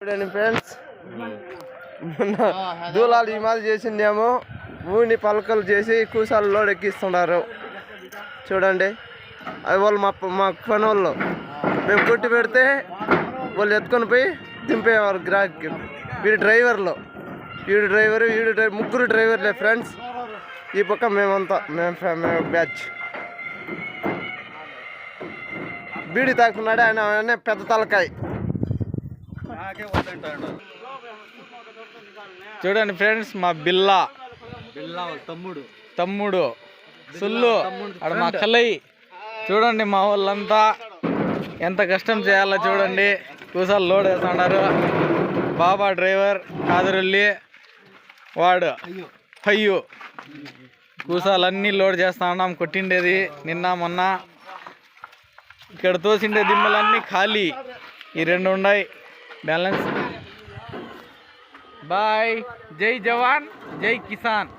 చూడండి ఫ్రెండ్స్, మొన్న దూలాలు ఈ మాదిరి చేసిందేమో ఊని పలకలు చేసి కూసాలలో ఎక్కిస్తున్నారు. చూడండి, అది వాళ్ళు మా పని వాళ్ళు. మేము కొట్టి పెడితే వాళ్ళు ఎత్తుకొని పోయి దింపేవారు గ్రాక్కి. వీడి డ్రైవర్లు, ముగ్గురు డ్రైవర్లే ఫ్రెండ్స్. ఈ పక్క మేమంతా మేము బ్యాచ్. బీడి తాకున్నాడు ఆయన, పెద్ద తలకాయ. చూడండి ఫ్రెండ్స్, మా బిల్లా తమ్ముడు సుల్లు అక్కడ మా కలయి. చూడండి మా వాళ్ళంతా ఎంత కష్టం చేయాలో చూడండి. కూసాలు లోడ్ వేస్తున్నారు. బాబా డ్రైవర్ కాదరుల్లి, వాడు పయ్యు. కూసాలన్నీ లోడ్ చేస్తా ఉన్నాం. కొట్టిండేది నిన్న మొన్న. ఇక్కడ తోసిండే దిమ్మలన్నీ ఖాళీ. ఈ రెండు ఉన్నాయి బ్యాలెన్స్. బాయ్. జై జవాన్ జై కిసాన్.